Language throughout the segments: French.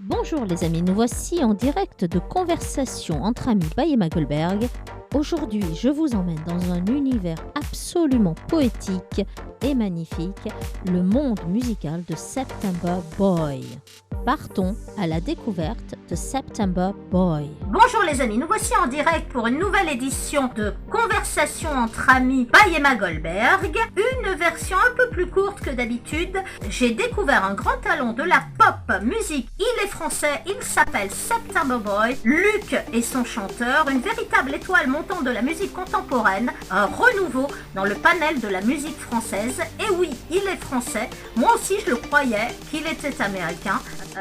Bonjour les amis, nous voici en direct de Conversation entre amis by Emma Goldberg. Aujourd'hui, je vous emmène dans un univers absolument poétique et magnifique, le monde musical de September Boy. Partons à la découverte de September Boy. Bonjour les amis, nous voici en direct pour une nouvelle édition de Conversation entre amis by Emma Goldberg. Une version un peu plus courte que d'habitude. J'ai découvert un grand talent de la pop musique. Il est français, il s'appelle September Boy. Luc est son chanteur, une véritable étoile montante de la musique contemporaine, un renouveau dans le panel de la musique française. Et oui, il est français. Moi aussi je le croyais qu'il était américain.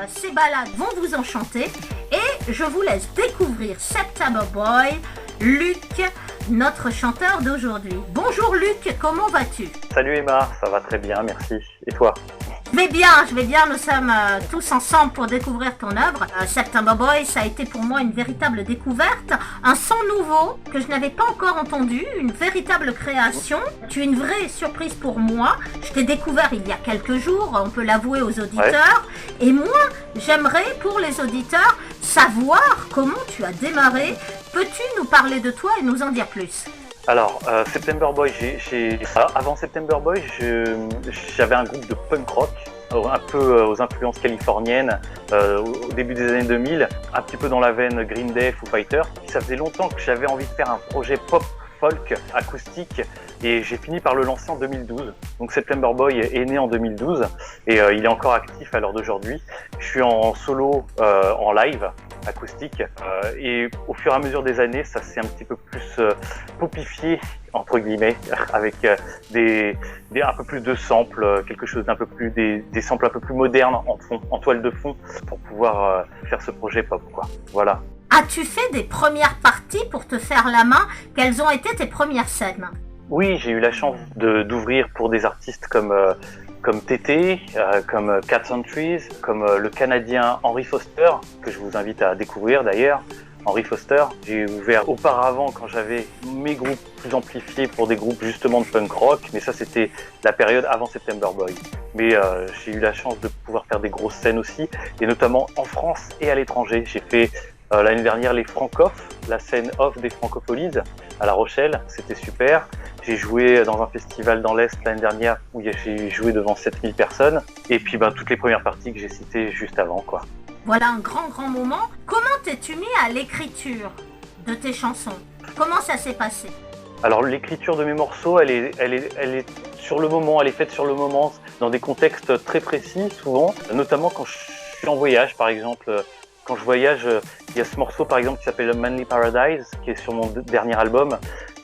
Ces balades vont vous enchanter et je vous laisse découvrir September Boy, Luc, notre chanteur d'aujourd'hui. Bonjour Luc, comment vas-tu? Salut Emma, ça va très bien, merci. Et toi? Je vais bien, nous sommes tous ensemble pour découvrir ton œuvre. September Boy, ça a été pour moi une véritable découverte, un son nouveau que je n'avais pas encore entendu, une véritable création. Tu es une vraie surprise pour moi. Je t'ai découvert il y a quelques jours, on peut l'avouer aux auditeurs. Ouais. Et moi, j'aimerais pour les auditeurs savoir comment tu as démarré. Peux-tu nous parler de toi et nous en dire plus? Alors, September Boy, avant September Boy, j'avais un groupe de punk rock, un peu aux influences californiennes, au début des années 2000, un petit peu dans la veine Green Day, Foo Fighters. Ça faisait longtemps que j'avais envie de faire un projet pop, folk, acoustique, et j'ai fini par le lancer en 2012. Donc September Boy est né en 2012, et il est encore actif à l'heure d'aujourd'hui. Je suis en solo, en live, acoustique, et au fur et à mesure des années, ça s'est un petit peu plus popifié entre guillemets, avec un peu plus de samples, quelque chose d'un peu plus des samples un peu plus modernes en toile de fond, pour pouvoir faire ce projet pop, quoi. Voilà. As-tu fait des premières parties pour te faire la main? Quelles ont été tes premières scènes? Oui, j'ai eu la chance d'ouvrir pour des artistes comme Tété, comme Cats on Trees, comme le Canadien Henry Foster, que je vous invite à découvrir d'ailleurs. Henry Foster, j'ai ouvert auparavant quand j'avais mes groupes plus amplifiés pour des groupes justement de punk rock, mais ça c'était la période avant September Boy. Mais j'ai eu la chance de pouvoir faire des grosses scènes aussi, et notamment en France et à l'étranger. J'ai fait l'année dernière les Francoff, la scène off des Francopholies à La Rochelle, c'était super. J'ai joué dans un festival dans l'Est l'année dernière où j'ai joué devant 7000 personnes. Et puis toutes les premières parties que j'ai citées juste avant, quoi. Voilà un grand moment. Comment t'es-tu mis à l'écriture de tes chansons? Comment ça s'est passé? Alors l'écriture de mes morceaux, elle est sur le moment, elle est faite sur le moment, dans des contextes très précis souvent, notamment quand je suis en voyage par exemple. Quand je voyage, il y a ce morceau par exemple qui s'appelle Manly Paradise, qui est sur mon dernier album,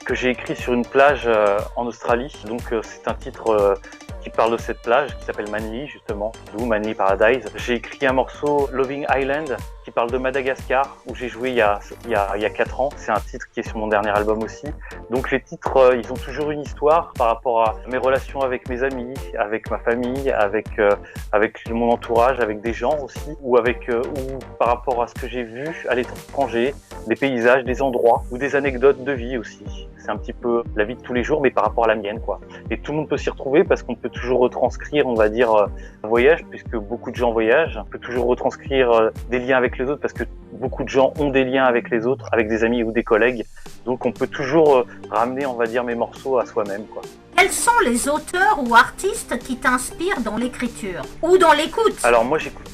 que j'ai écrit sur une plage en Australie. Donc c'est un titre qui parle de cette plage, qui s'appelle Manly justement, d'où Manly Paradise. J'ai écrit un morceau Loving Island, qui parle de Madagascar, où j'ai joué il y a 4 ans. C'est un titre qui est sur mon dernier album aussi. Donc les titres, ils ont toujours une histoire par rapport à mes relations avec mes amis, avec ma famille, avec mon entourage, avec des gens aussi, ou par rapport à ce que j'ai vu à l'étranger, des paysages, des endroits, ou des anecdotes de vie aussi. C'est un petit peu la vie de tous les jours, mais par rapport à la mienne, quoi. Et tout le monde peut s'y retrouver parce qu'on peut toujours retranscrire, on va dire, un voyage, puisque beaucoup de gens voyagent. On peut toujours retranscrire des liens avec les autres parce que beaucoup de gens ont des liens avec les autres, avec des amis ou des collègues. Donc on peut toujours ramener, on va dire, mes morceaux à soi-même, quoi. Quels sont les auteurs ou artistes qui t'inspirent dans l'écriture ou dans l'écoute? Alors moi j'écoute.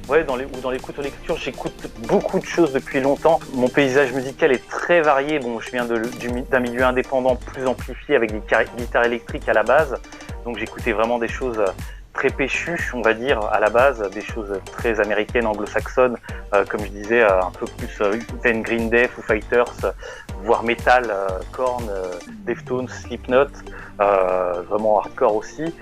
Ouais, dans l'écoute ou l'écriture, j'écoute beaucoup de choses depuis longtemps. Mon paysage musical est très varié. Bon, je viens d'un milieu indépendant plus amplifié avec des guitares électriques à la base. Donc j'écoutais vraiment des choses très péchues, on va dire, à la base, des choses très américaines, anglo-saxonnes, comme je disais, un peu plus veine Green Day, Foo Fighters, voire metal, Korn, Deftones, Slipknot, vraiment hardcore aussi.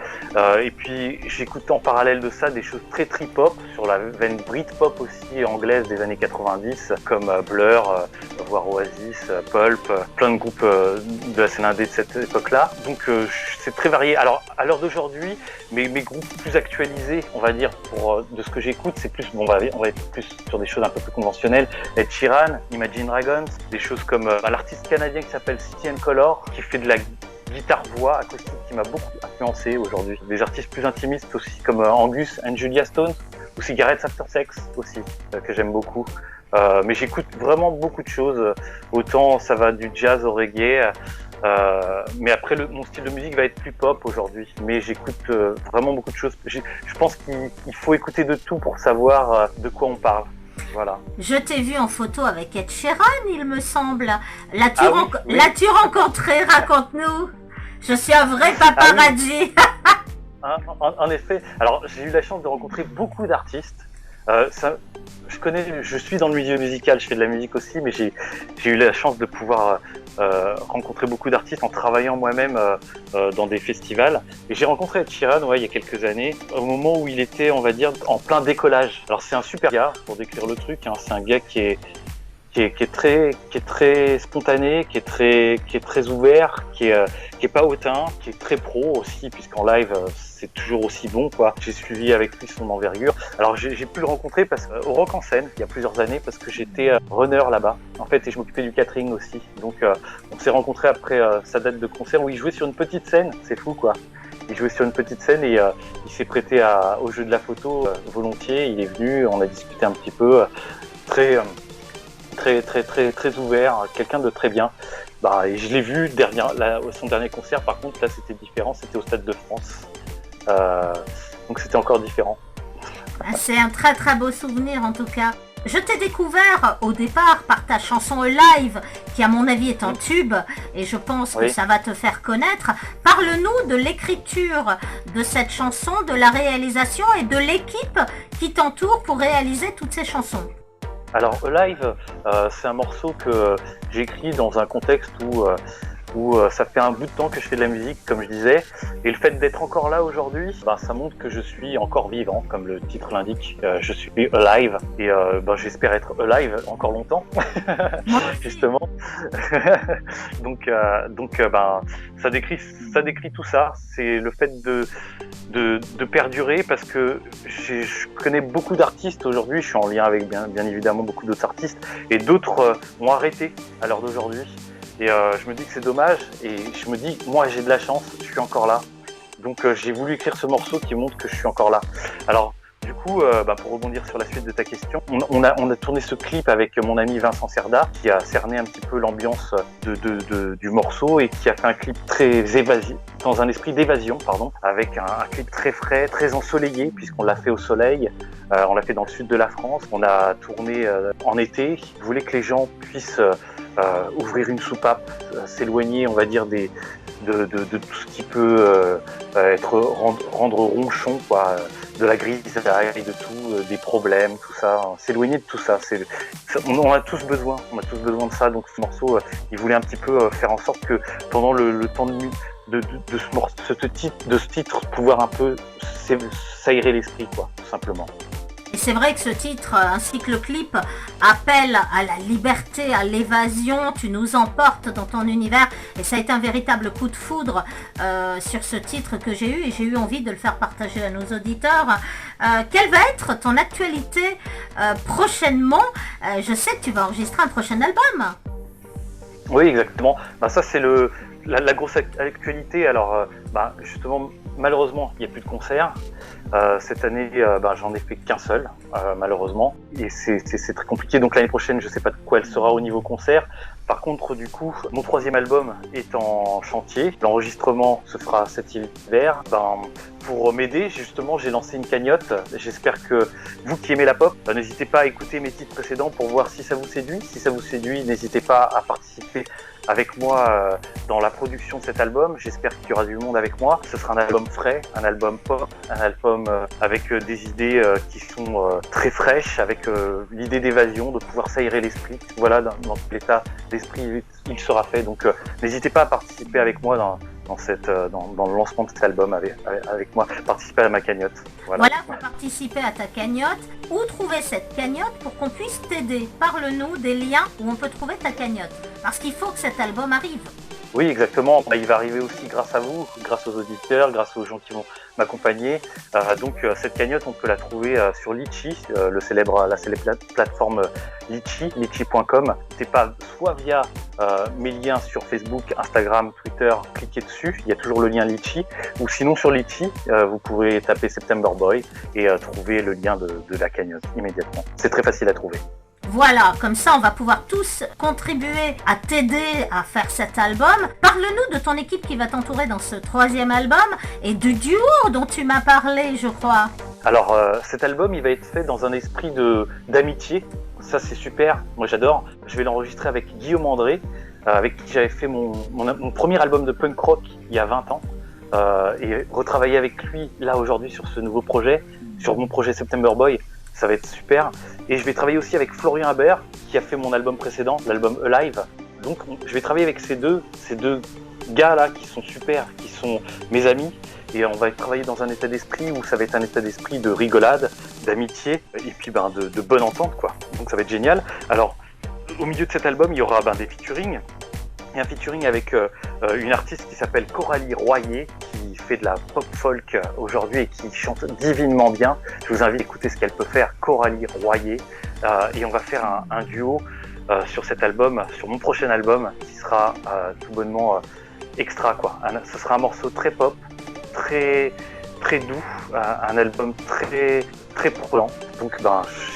Et puis j'écoute en parallèle de ça des choses très trip-hop, sur la veine Britpop aussi anglaise des années 90, comme Blur, voire Oasis, Pulp, plein de groupes de la scène indé de cette époque-là. Donc c'est très varié. Alors à l'heure d'aujourd'hui, mes groupes plus actualisés, on va dire, de ce que j'écoute, c'est plus, on va être plus sur des choses un peu plus conventionnelles. Ed Sheeran, Imagine Dragons, des choses comme l'artiste canadien qui s'appelle City and Color, qui fait de la guitare-voix acoustique, qui m'a beaucoup influencé aujourd'hui. Des artistes plus intimistes aussi, comme Angus and Julia Stone, ou Cigarettes After Sex aussi, que j'aime beaucoup. Mais j'écoute vraiment beaucoup de choses. Autant ça va du jazz au reggae, mais après mon style de musique va être plus pop aujourd'hui. Mais j'écoute vraiment beaucoup de choses. Je pense qu'il faut écouter de tout pour savoir de quoi on parle. Voilà. Je t'ai vu en photo avec Ed Sheeran, il me semble. L'as-tu rencontré? Raconte-nous. Je suis un vrai paparazzi. En effet. Alors, j'ai eu la chance de rencontrer beaucoup d'artistes. Je suis dans le milieu musical, je fais de la musique aussi, mais j'ai eu la chance de pouvoir rencontrer beaucoup d'artistes en travaillant moi-même dans des festivals. Et j'ai rencontré Ed Sheeran, il y a quelques années, au moment où il était, on va dire, en plein décollage. Alors c'est un super gars, pour décrire le truc, c'est un gars qui est très spontané, qui est très ouvert, qui est pas hautain, qui est très pro aussi, puisqu'en live c'est toujours aussi bon, quoi. J'ai suivi avec lui son envergure. Alors j'ai pu le rencontrer au Rock en Seine il y a plusieurs années, parce que j'étais runner là-bas en fait, et je m'occupais du catering aussi. Donc on s'est rencontrés après sa date de concert où il jouait sur une petite scène. C'est fou, quoi. Il jouait sur une petite scène et il s'est prêté au jeu de la photo volontiers. Il est venu, on a discuté un petit peu, très ouvert, quelqu'un de très bien. Et je l'ai vu son dernier concert, par contre là c'était différent, c'était au Stade de France. Donc c'était encore différent. C'est un très très beau souvenir en tout cas. Je t'ai découvert au départ par ta chanson Live, qui à mon avis est un tube, et je pense que ça va te faire connaître. Parle-nous de l'écriture de cette chanson, de la réalisation et de l'équipe qui t'entoure pour réaliser toutes ces chansons. Alors Live, c'est un morceau que j'ai écrit dans un contexte où ça fait un bout de temps que je fais de la musique, comme je disais, et le fait d'être encore là aujourd'hui, ça montre que je suis encore vivant, comme le titre l'indique. Je suis alive, et j'espère être alive encore longtemps, justement. donc ça décrit tout ça. C'est le fait de perdurer, parce que je connais beaucoup d'artistes aujourd'hui. Je suis en lien avec bien évidemment beaucoup d'autres artistes, et d'autres ont arrêté à l'heure d'aujourd'hui. Et je me dis que c'est dommage, et je me dis, moi j'ai de la chance, je suis encore là. Donc j'ai voulu écrire ce morceau qui montre que je suis encore là. Alors du coup, pour rebondir sur la suite de ta question, on a tourné ce clip avec mon ami Vincent Cerda, qui a cerné un petit peu l'ambiance du morceau, et qui a fait un clip très évasif, dans un esprit d'évasion, avec un clip très frais, très ensoleillé, puisqu'on l'a fait au soleil. On l'a fait dans le sud de la France. On a tourné en été. Je voulais que les gens puissent ouvrir une soupape, s'éloigner, on va dire, de tout ce qui peut rendre ronchon, quoi, de la grisaille, de tout, des problèmes, tout ça, s'éloigner de tout ça. On a tous besoin de ça. Donc ce morceau, il voulait un petit peu faire en sorte que pendant le temps de ce titre, pouvoir un peu s'aérer l'esprit, quoi, tout simplement. Et c'est vrai que ce titre, ainsi que le clip, appelle à la liberté, à l'évasion. Tu nous emportes dans ton univers, et ça a été un véritable coup de foudre sur ce titre que j'ai eu, et j'ai eu envie de le faire partager à nos auditeurs. Quelle va être ton actualité prochainement? Je sais que tu vas enregistrer un prochain album. Oui, exactement. Ça c'est la grosse actualité. Alors justement, malheureusement, il n'y a plus de concerts. Cette année, j'en ai fait qu'un seul, malheureusement, et c'est très compliqué. Donc l'année prochaine, je sais pas de quoi elle sera au niveau concert. Par contre, du coup, mon 3e album est en chantier. L'enregistrement se fera cet hiver. Pour m'aider, justement, j'ai lancé une cagnotte. J'espère que vous qui aimez la pop, n'hésitez pas à écouter mes titres précédents pour voir si ça vous séduit. Si ça vous séduit, n'hésitez pas à participer avec moi dans la production de cet album. J'espère qu'il y aura du monde avec moi. Ce sera un album frais, un album pop, un album avec des idées qui sont très fraîches, avec l'idée d'évasion, de pouvoir s'aérer l'esprit. Voilà, dans l'état d'esprit, il sera fait. Donc n'hésitez pas à participer avec moi dans le lancement de cet album avec moi, participer à ma cagnotte. Voilà, pour participer à ta cagnotte. Où trouver cette cagnotte pour qu'on puisse t'aider? Parle-nous des liens où on peut trouver ta cagnotte, parce qu'il faut que cet album arrive. Oui, exactement. Il va arriver aussi grâce à vous, grâce aux auditeurs, grâce aux gens qui vont m'accompagner. Donc cette cagnotte, on peut la trouver sur Litchi, la célèbre plateforme Litchi, litchi.com. C'est pas soit via mes liens sur Facebook, Instagram, Twitter, cliquez dessus, il y a toujours le lien Litchi, ou sinon sur Litchi, vous pouvez taper September Boy et trouver le lien de la cagnotte immédiatement. C'est très facile à trouver. Voilà, comme ça on va pouvoir tous contribuer à t'aider à faire cet album. Parle-nous de ton équipe qui va t'entourer dans ce 3e album et du duo dont tu m'as parlé, je crois. Alors cet album, il va être fait dans un esprit d'amitié. Ça c'est super, moi j'adore. Je vais l'enregistrer avec Guillaume André, avec qui j'avais fait mon premier album de punk rock il y a 20 ans. Et retravailler avec lui là aujourd'hui sur ce nouveau projet, sur mon projet September Boy, ça va être super. Et je vais travailler aussi avec Florian Haber, qui a fait mon album précédent, l'album Alive. Donc je vais travailler avec ces deux gars-là qui sont super, qui sont mes amis. Et on va travailler dans un état d'esprit où ça va être un état d'esprit de rigolade, d'amitié, et puis de bonne entente, quoi. Donc ça va être génial. Alors, au milieu de cet album, il y aura des featurings. Il y a un featuring avec une artiste qui s'appelle Coralie Royer, qui fait de la pop folk aujourd'hui et qui chante divinement bien. Je vous invite à écouter ce qu'elle peut faire, Coralie Royer. Et on va faire un duo sur cet album, sur mon prochain album, qui sera tout bonnement extra, quoi. Ce sera un morceau très pop, très très doux, un album très très prenant. Donc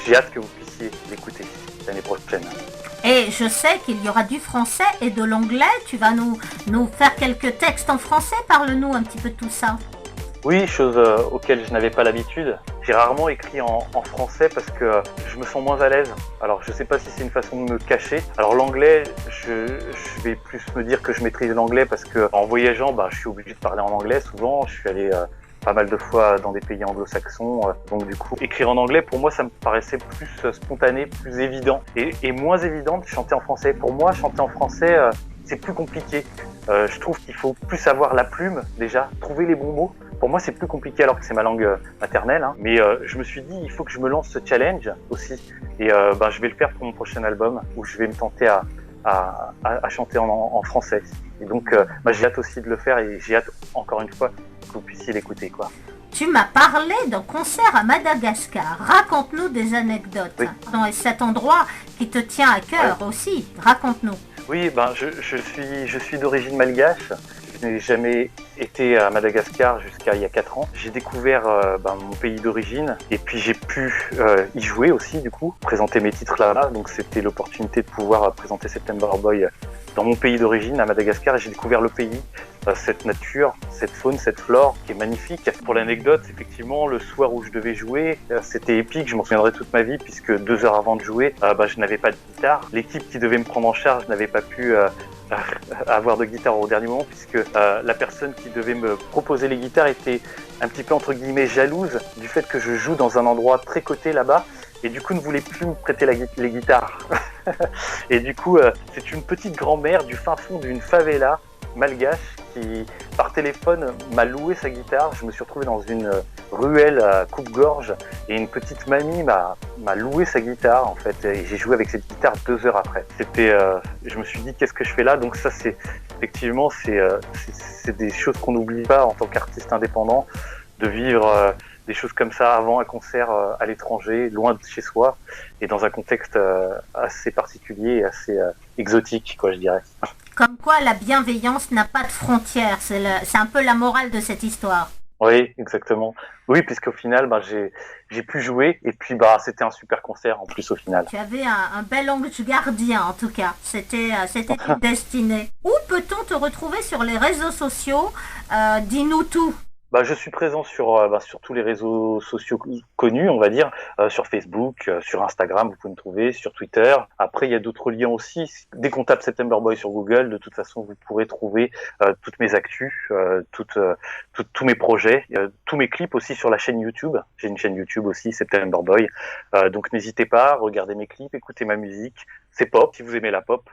j'ai hâte que vous puissiez l'écouter l'année prochaine. Et je sais qu'il y aura du français et de l'anglais. Tu vas nous faire quelques textes en français. Parle-nous un petit peu de tout ça. Oui, chose auquel je n'avais pas l'habitude. J'ai rarement écrit en français parce que je me sens moins à l'aise. Alors je sais pas si c'est une façon de me cacher. Alors l'anglais, je vais plus me dire que je maîtrise l'anglais parce que en voyageant, je suis obligé de parler en anglais souvent. Je suis allé pas mal de fois dans des pays anglo-saxons, donc du coup écrire en anglais pour moi ça me paraissait plus spontané, plus évident et moins évident de chanter en français. Pour moi chanter en français c'est plus compliqué, je trouve qu'il faut plus avoir la plume déjà, trouver les bons mots. Pour moi c'est plus compliqué alors que c'est ma langue maternelle, hein. Mais je me suis dit il faut que je me lance ce challenge aussi et je vais le faire pour mon prochain album où je vais me tenter à chanter en français. Et donc j'ai hâte aussi de le faire et j'ai hâte encore une fois que vous puissiez l'écouter, quoi. Tu m'as parlé d'un concert à Madagascar. Raconte-nous des anecdotes. Oui. Dans cet endroit qui te tient à cœur aussi. Raconte-nous. Oui, je suis d'origine malgache. Je n'ai jamais été à Madagascar jusqu'à il y a 4 ans. J'ai découvert mon pays d'origine et puis j'ai pu y jouer aussi du coup, présenter mes titres là-bas. Donc c'était l'opportunité de pouvoir présenter September Boy dans mon pays d'origine à Madagascar et j'ai découvert le pays, cette nature, cette faune, cette flore qui est magnifique. Pour l'anecdote, effectivement, le soir où je devais jouer, c'était épique, je m'en souviendrai toute ma vie puisque 2 heures avant de jouer, je n'avais pas de guitare. L'équipe qui devait me prendre en charge n'avait pas pu avoir de guitare au dernier moment puisque la personne qui devait me proposer les guitares était un petit peu entre guillemets jalouse du fait que je joue dans un endroit très coté là-bas et du coup ne voulait plus me prêter les guitares. Et du coup c'est une petite grand-mère du fin fond d'une favela malgache qui par téléphone m'a loué sa guitare. Je me suis retrouvé dans une ruelle à coupe-gorge et une petite mamie m'a loué sa guitare en fait et j'ai joué avec cette guitare 2 heures après. Je me suis dit qu'est-ce que je fais là, donc ça c'est effectivement c'est des choses qu'on n'oublie pas en tant qu'artiste indépendant, de vivre des choses comme ça avant un concert à l'étranger, loin de chez soi et dans un contexte assez particulier et assez exotique, quoi, je dirais. Comme quoi la bienveillance n'a pas de frontières, c'est un peu la morale de cette histoire. Oui, exactement. Oui, puisqu'au final, j'ai pu jouer et puis c'était un super concert en plus au final. Tu avais un bel ange gardien en tout cas, c'était une destinée. Où peut-on te retrouver sur les réseaux sociaux? Dis-nous tout. Je suis présent sur tous les réseaux sociaux connus, on va dire, sur Facebook, sur Instagram, vous pouvez me trouver, sur Twitter. Après, il y a d'autres liens aussi. Dès qu'on tape September Boy sur Google, de toute façon, vous pourrez trouver toutes mes actus, tous mes projets, tous mes clips aussi sur la chaîne YouTube. J'ai une chaîne YouTube aussi, September Boy. Donc n'hésitez pas, regardez mes clips, écoutez ma musique. C'est pop. Si vous aimez la pop,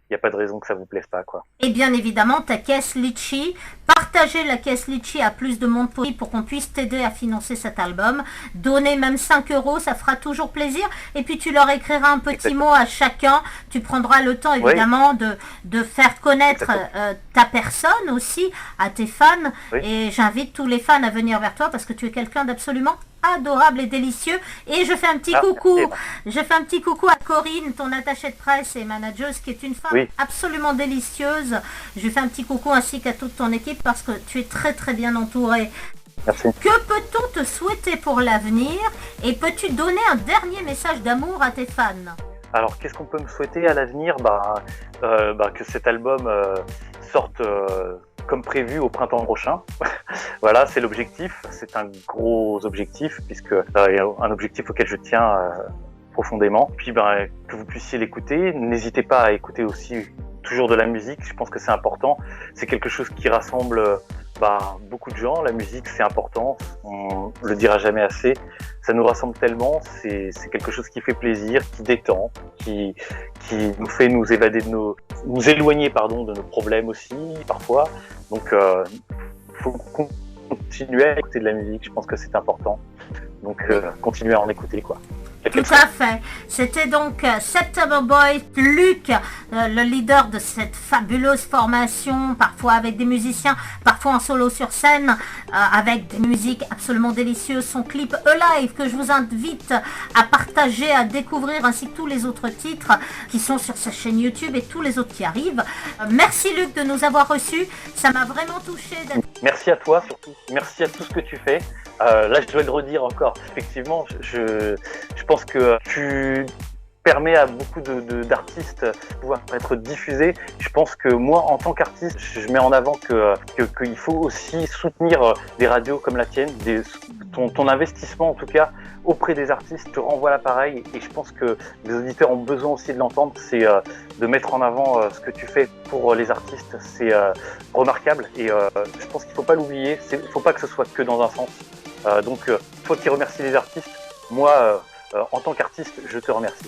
il n'y a pas de raison que ça vous plaise pas, quoi. Et bien évidemment, ta caisse Litchi, partagez la caisse Litchi à plus de monde possible pour qu'on puisse t'aider à financer cet album. Donnez même 5 €, ça fera toujours plaisir. Et puis tu leur écriras un petit mot à chacun. Tu prendras le temps évidemment de faire connaître ta personne aussi à tes fans. Oui. Et j'invite tous les fans à venir vers toi parce que tu es quelqu'un d'absolument adorable et délicieux. Et je fais un petit coucou. Je fais un petit coucou à Corinne, ton attachée de presse et manageuse, qui est une femme absolument délicieuse. Je fais un petit coucou ainsi qu'à toute ton équipe parce que tu es très très bien entourée. Merci. Que peut-on te souhaiter pour l'avenir et peux-tu donner un dernier message d'amour à tes fans? Alors, qu'est-ce qu'on peut me souhaiter à l'avenir? Que cet album sorte comme prévu au printemps prochain. Voilà, c'est l'objectif. C'est un gros objectif, puisque un objectif auquel je tiens profondément. Puis que vous puissiez l'écouter. N'hésitez pas à écouter aussi toujours de la musique. Je pense que c'est important. C'est quelque chose qui rassemble beaucoup de gens. La musique, c'est important. On le dira jamais assez. Ça nous rassemble tellement. C'est quelque chose qui fait plaisir, qui détend, qui nous fait nous évader nous éloigner de nos problèmes aussi parfois. Donc, faut continuer à écouter de la musique. Je pense que c'est important. Donc, continuer à en écouter, quoi. Tout à fait. C'était donc September Boy, Luc, le leader de cette fabuleuse formation, parfois avec des musiciens, parfois en solo sur scène, avec des musiques absolument délicieuses. Son clip Alive que je vous invite à partager, à découvrir, ainsi que tous les autres titres qui sont sur sa chaîne YouTube et tous les autres qui arrivent. Merci Luc de nous avoir reçus. Ça m'a vraiment touché. Merci à toi surtout. Merci à tout ce que tu fais. Là, je dois le redire encore. Effectivement, je pense que tu permets à beaucoup d'artistes de pouvoir être diffusés. Je pense que moi, en tant qu'artiste, je mets en avant qu'il faut aussi soutenir des radios comme la tienne, ton investissement en tout cas auprès des artistes te renvoie l'appareil, et je pense que les auditeurs ont besoin aussi de l'entendre. C'est de mettre en avant ce que tu fais pour les artistes. C'est remarquable, et je pense qu'il ne faut pas l'oublier. Il ne faut pas que ce soit que dans un sens. Donc, toi qui remercies les artistes, moi, en tant qu'artiste, je te remercie.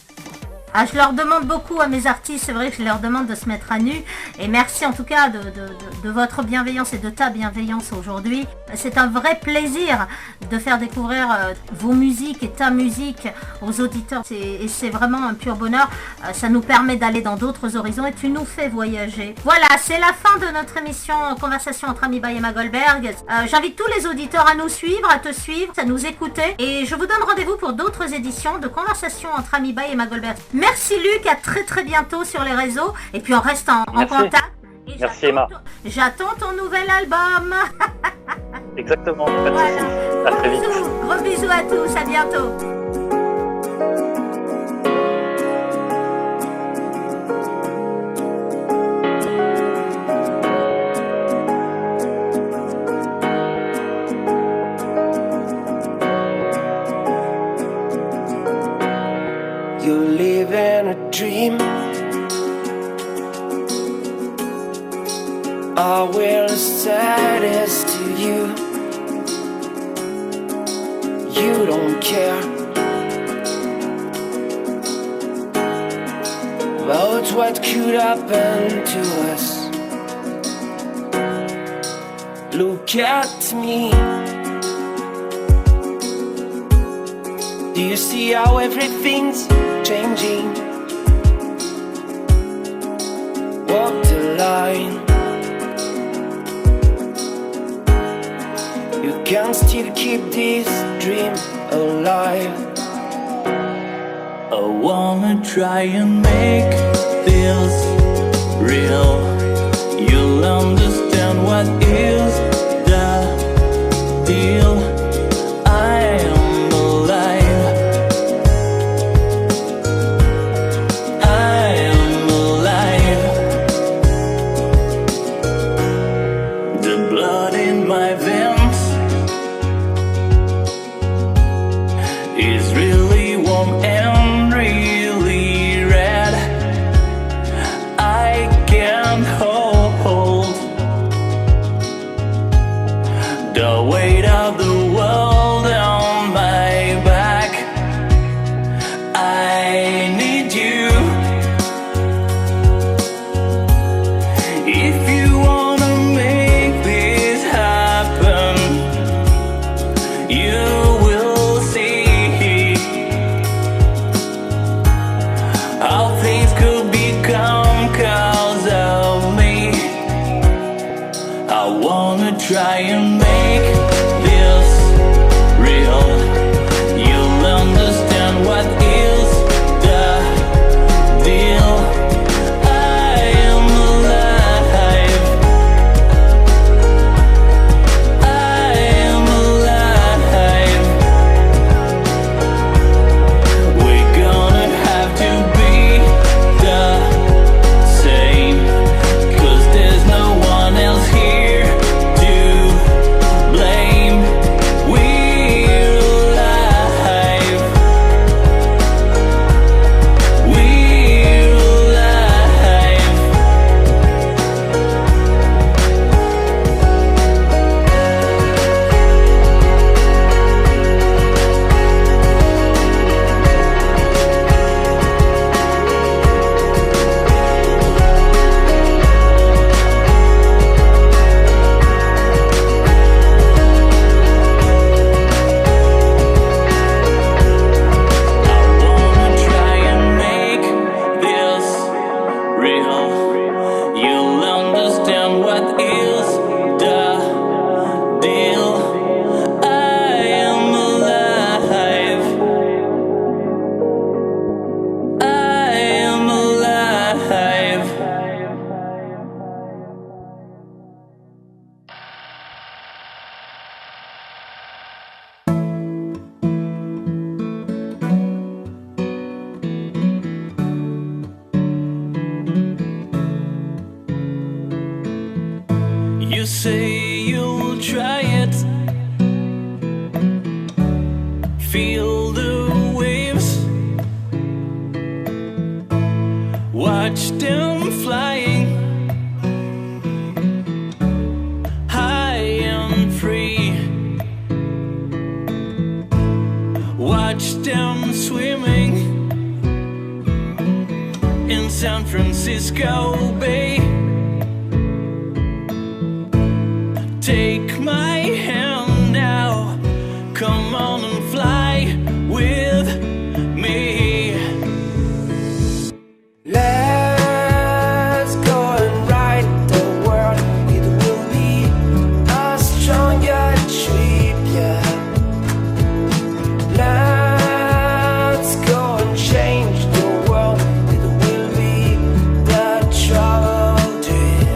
Je leur demande beaucoup à mes artistes, c'est vrai que je leur demande de se mettre à nu. Et merci en tout cas de votre bienveillance et de ta bienveillance aujourd'hui. C'est un vrai plaisir de faire découvrir vos musiques et ta musique aux auditeurs. Et c'est vraiment un pur bonheur. Ça nous permet d'aller dans d'autres horizons et tu nous fais voyager. Voilà, c'est la fin de notre émission Conversation entre amis by Emma Goldberg. J'invite tous les auditeurs à nous suivre, à te suivre, à nous écouter. Et je vous donne rendez-vous pour d'autres éditions de Conversation entre amis by Emma Goldberg. Merci Luc, à très très bientôt sur les réseaux. Et puis on reste en contact. Et merci Emma. J'attends ton nouvel album. Exactement, pas de soucis. À très vite. Gros bisous à tous, à bientôt. You live in a dream. Our will is saddest to you. You don't care about what could happen to us. Look at me. Do you see how everything's changing? Walk the line. You can still keep this dream alive. I wanna try and make this real. You'll understand what is the deal. I am alive. I am alive. The blood in my veins is really warm and really red. I can't hold the weight of the world on my back. I need you. feel the waves, watch them flying high and free, watch them swimming in San Francisco Bay. Take my hand now, come on and fly with me. Let's go and ride the world. It will be a stronger trip, yeah. Let's go and change the world. It will be the travel dream.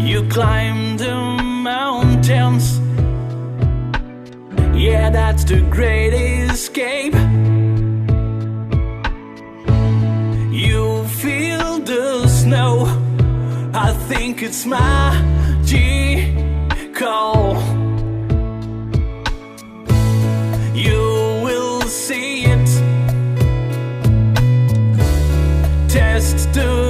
You climb the mountains, yeah, that's the great escape. You feel the snow, I think it's magical. You will see it, test the